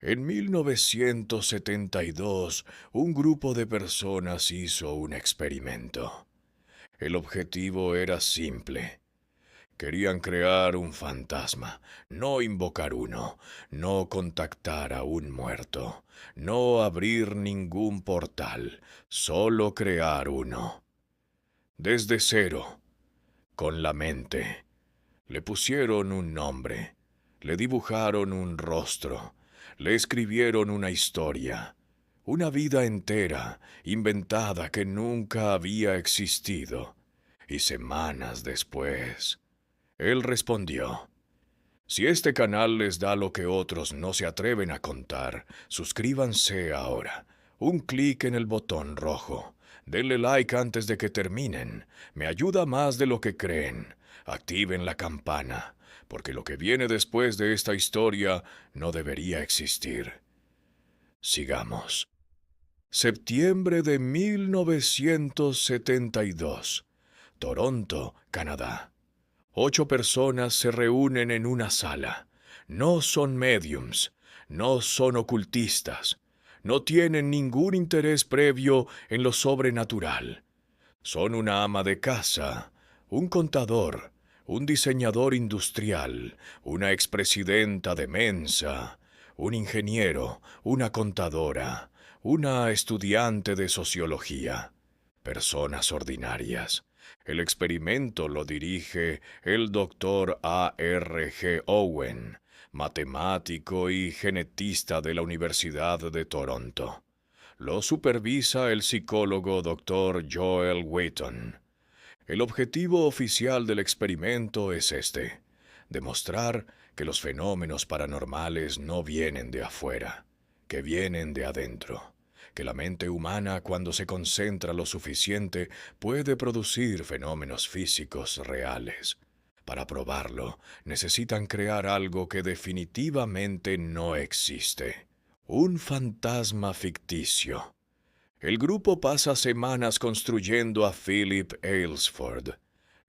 En 1972, un grupo de personas hizo un experimento. El objetivo era simple. Querían crear un fantasma, no invocar uno, no contactar a un muerto, no abrir ningún portal, solo crear uno. Desde cero, con la mente. Le pusieron un nombre, le dibujaron un rostro, le escribieron una historia, una vida entera, inventada que nunca había existido. Y semanas después, él respondió: si este canal les da lo que otros no se atreven a contar, suscríbanse ahora. Un clic en el botón rojo. Denle like antes de que terminen. Me ayuda más de lo que creen. Activen la campana, porque lo que viene después de esta historia no debería existir. Sigamos. Septiembre de 1972. Toronto, Canadá. 8 personas se reúnen en una sala. No son médiums, no son ocultistas, no tienen ningún interés previo en lo sobrenatural. Son una ama de casa, un contador, un diseñador industrial, una expresidenta de Mensa, un ingeniero, una contadora, una estudiante de sociología. Personas ordinarias. El experimento lo dirige el doctor A. R. G. Owen, matemático y genetista de la Universidad de Toronto. Lo supervisa el psicólogo doctor Joel Wheaton. El objetivo oficial del experimento es este: demostrar que los fenómenos paranormales no vienen de afuera, que vienen de adentro, que la mente humana, cuando se concentra lo suficiente, puede producir fenómenos físicos reales. Para probarlo, necesitan crear algo que definitivamente no existe: un fantasma ficticio. El grupo pasa semanas construyendo a Philip Aylesford.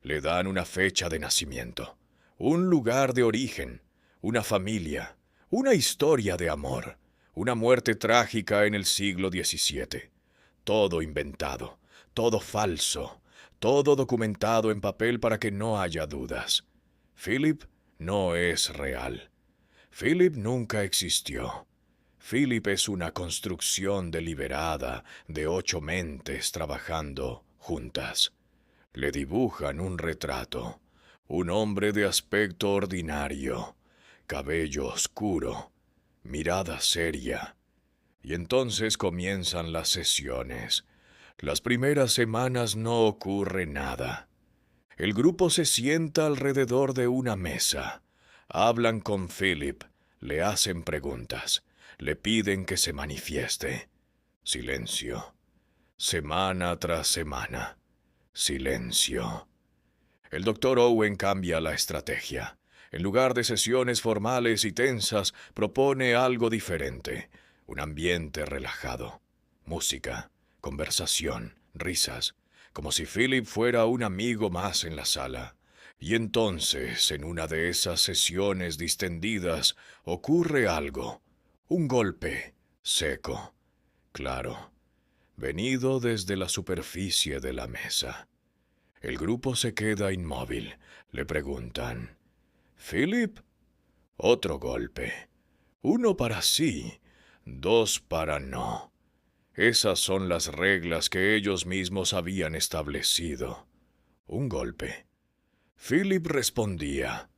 Le dan una fecha de nacimiento, un lugar de origen, una familia, una historia de amor, una muerte trágica en el siglo XVII. Todo inventado, todo falso, todo documentado en papel para que no haya dudas. Philip no es real. Philip nunca existió. Philip es una construcción deliberada de 8 mentes trabajando juntas. Le dibujan un retrato, un hombre de aspecto ordinario, cabello oscuro, mirada seria. Y entonces comienzan las sesiones. Las primeras semanas no ocurre nada. El grupo se sienta alrededor de una mesa. Hablan con Philip, le hacen preguntas, le piden que se manifieste. Silencio. Semana tras semana. Silencio. El doctor Owen cambia la estrategia. En lugar de sesiones formales y tensas, propone algo diferente: un ambiente relajado. Música, conversación, risas, como si Philip fuera un amigo más en la sala. Y entonces, en una de esas sesiones distendidas, ocurre algo. Un golpe, seco, claro, venido desde la superficie de la mesa. El grupo se queda inmóvil. Le preguntan: «¿Philip?» Otro golpe. Uno para sí, dos para no. Esas son las reglas que ellos mismos habían establecido. Un golpe. Philip respondía.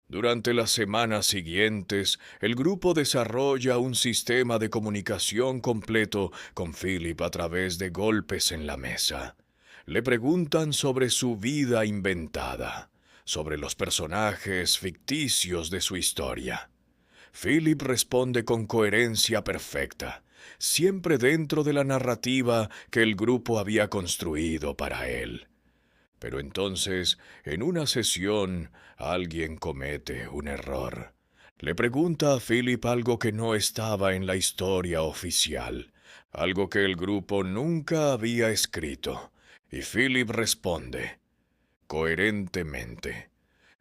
Durante las semanas siguientes, el grupo desarrolla un sistema de comunicación completo con Philip a través de golpes en la mesa. Le preguntan sobre su vida inventada, sobre los personajes ficticios de su historia. Philip responde con coherencia perfecta, siempre dentro de la narrativa que el grupo había construido para él. Pero entonces, en una sesión, alguien comete un error. Le pregunta a Philip algo que no estaba en la historia oficial, algo que el grupo nunca había escrito, y Philip responde, coherentemente,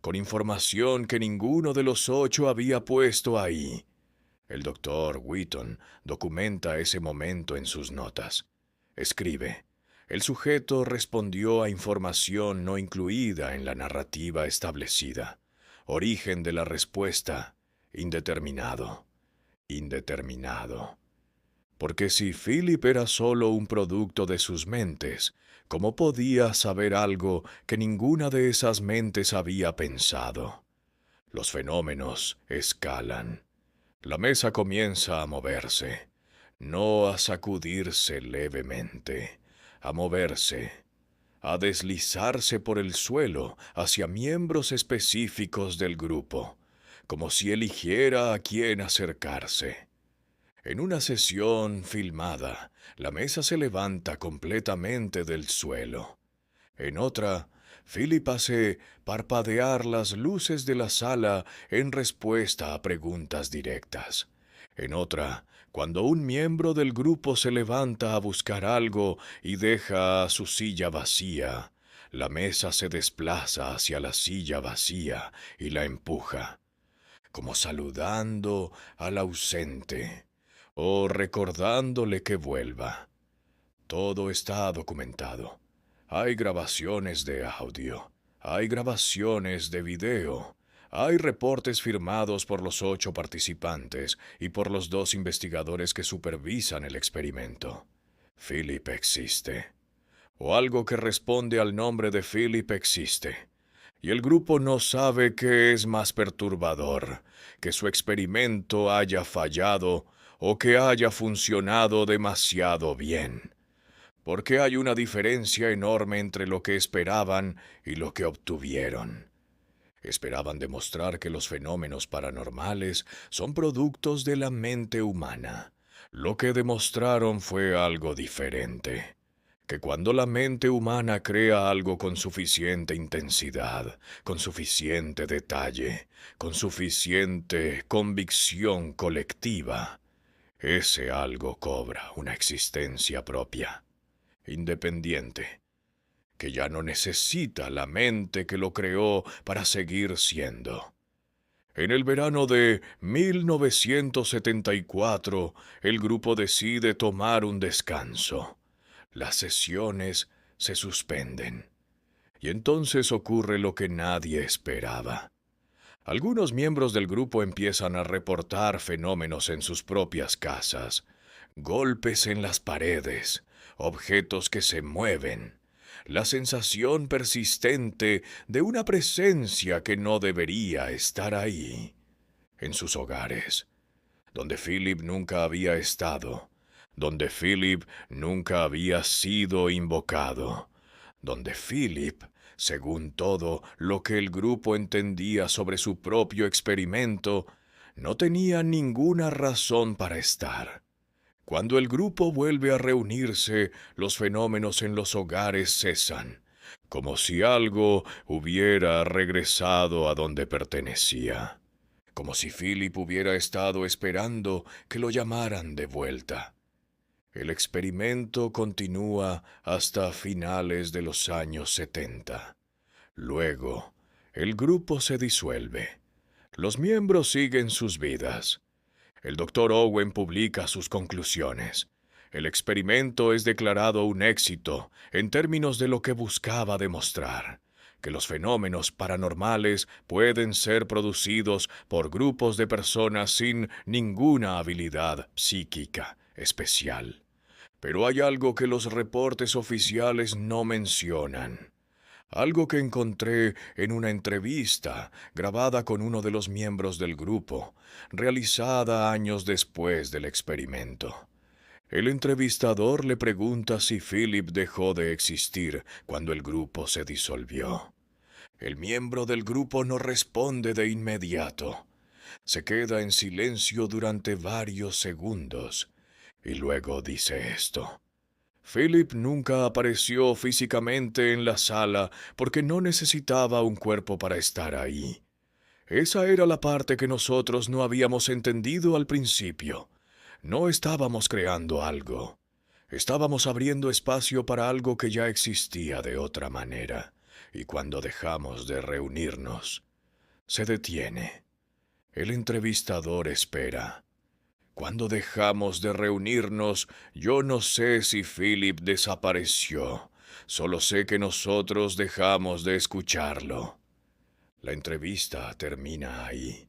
con información que ninguno de los 8 había puesto ahí. El doctor Wheaton documenta ese momento en sus notas. Escribe: el sujeto respondió a información no incluida en la narrativa establecida. Origen de la respuesta: indeterminado. Indeterminado. Porque si Philip era solo un producto de sus mentes, ¿cómo podía saber algo que ninguna de esas mentes había pensado? Los fenómenos escalan. La mesa comienza a moverse, no a sacudirse levemente, a moverse, a deslizarse por el suelo hacia miembros específicos del grupo, como si eligiera a quién acercarse. En una sesión filmada, la mesa se levanta completamente del suelo. En otra, Philip hace parpadear las luces de la sala en respuesta a preguntas directas. En otra, cuando un miembro del grupo se levanta a buscar algo y deja su silla vacía, la mesa se desplaza hacia la silla vacía y la empuja, como saludando al ausente o recordándole que vuelva. Todo está documentado. Hay grabaciones de audio, hay grabaciones de video, hay reportes firmados por los 8 participantes y por los 2 investigadores que supervisan el experimento. Philip existe, o algo que responde al nombre de Philip existe, y el grupo no sabe qué es más perturbador, que su experimento haya fallado o que haya funcionado demasiado bien, porque hay una diferencia enorme entre lo que esperaban y lo que obtuvieron. Esperaban demostrar que los fenómenos paranormales son productos de la mente humana. Lo que demostraron fue algo diferente, que cuando la mente humana crea algo con suficiente intensidad, con suficiente detalle, con suficiente convicción colectiva, ese algo cobra una existencia propia, independiente, que ya no necesita la mente que lo creó para seguir siendo. En el verano de 1974, el grupo decide tomar un descanso. Las sesiones se suspenden. Y entonces ocurre lo que nadie esperaba. Algunos miembros del grupo empiezan a reportar fenómenos en sus propias casas: golpes en las paredes, objetos que se mueven, la sensación persistente de una presencia que no debería estar ahí. En sus hogares, donde Philip nunca había estado, donde Philip nunca había sido invocado, donde Philip, según todo lo que el grupo entendía sobre su propio experimento, no tenía ninguna razón para estar. Cuando el grupo vuelve a reunirse, los fenómenos en los hogares cesan, como si algo hubiera regresado a donde pertenecía, como si Philip hubiera estado esperando que lo llamaran de vuelta. El experimento continúa hasta finales de los años 70. Luego, el grupo se disuelve. Los miembros siguen sus vidas. El Dr. Owen publica sus conclusiones. El experimento es declarado un éxito en términos de lo que buscaba demostrar: que los fenómenos paranormales pueden ser producidos por grupos de personas sin ninguna habilidad psíquica especial. Pero hay algo que los reportes oficiales no mencionan. Algo que encontré en una entrevista grabada con uno de los miembros del grupo, realizada años después del experimento. El entrevistador le pregunta si Philip dejó de existir cuando el grupo se disolvió. El miembro del grupo no responde de inmediato. Se queda en silencio durante varios segundos y luego dice esto: Philip nunca apareció físicamente en la sala porque no necesitaba un cuerpo para estar ahí. Esa era la parte que nosotros no habíamos entendido al principio. No estábamos creando algo. Estábamos abriendo espacio para algo que ya existía de otra manera. Y cuando dejamos de reunirnos, se detiene. El entrevistador espera. Cuando dejamos de reunirnos, yo no sé si Philip desapareció. Solo sé que nosotros dejamos de escucharlo. La entrevista termina ahí,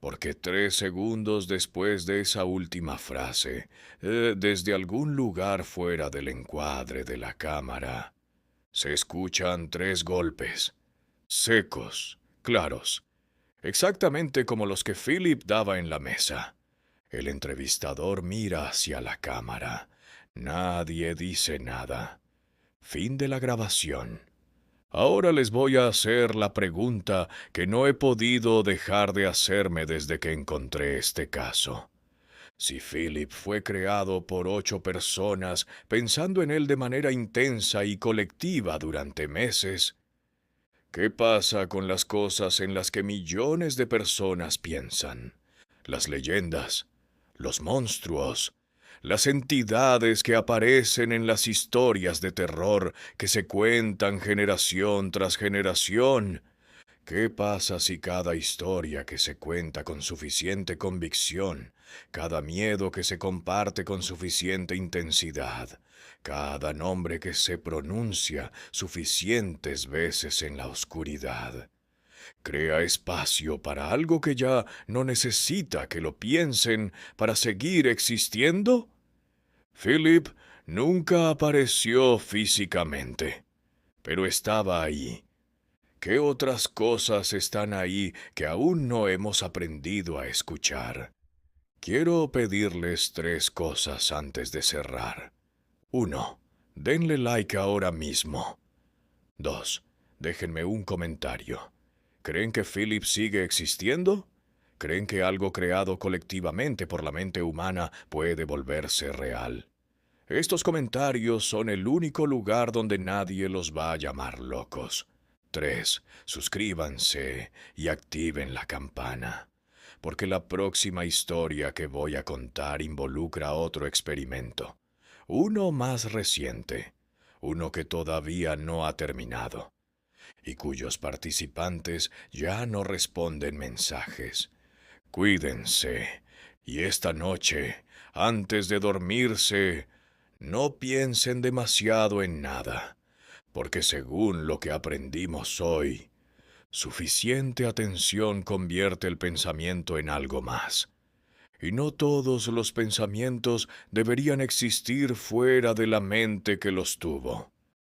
porque 3 segundos después de esa última frase, desde algún lugar fuera del encuadre de la cámara, se escuchan 3 golpes, secos, claros, exactamente como los que Philip daba en la mesa. El entrevistador mira hacia la cámara. Nadie dice nada. Fin de la grabación. Ahora les voy a hacer la pregunta que no he podido dejar de hacerme desde que encontré este caso. Si Philip fue creado por 8 personas pensando en él de manera intensa y colectiva durante meses, ¿qué pasa con las cosas en las que millones de personas piensan? Las leyendas, los monstruos, las entidades que aparecen en las historias de terror que se cuentan generación tras generación. ¿Qué pasa si cada historia que se cuenta con suficiente convicción, cada miedo que se comparte con suficiente intensidad, cada nombre que se pronuncia suficientes veces en la oscuridad, crea espacio para algo que ya no necesita que lo piensen para seguir existiendo? Philip nunca apareció físicamente, pero estaba ahí. ¿Qué otras cosas están ahí que aún no hemos aprendido a escuchar? Quiero pedirles 3 cosas antes de cerrar. 1. Denle like ahora mismo. 2. Déjenme un comentario. ¿Creen que Philip sigue existiendo? ¿Creen que algo creado colectivamente por la mente humana puede volverse real? Estos comentarios son el único lugar donde nadie los va a llamar locos. 3. Suscríbanse y activen la campana, porque la próxima historia que voy a contar involucra otro experimento. Uno más reciente, uno que todavía no ha terminado, y cuyos participantes ya no responden mensajes. Cuídense, y esta noche, antes de dormirse, no piensen demasiado en nada, porque según lo que aprendimos hoy, suficiente atención convierte el pensamiento en algo más. Y no todos los pensamientos deberían existir fuera de la mente que los tuvo.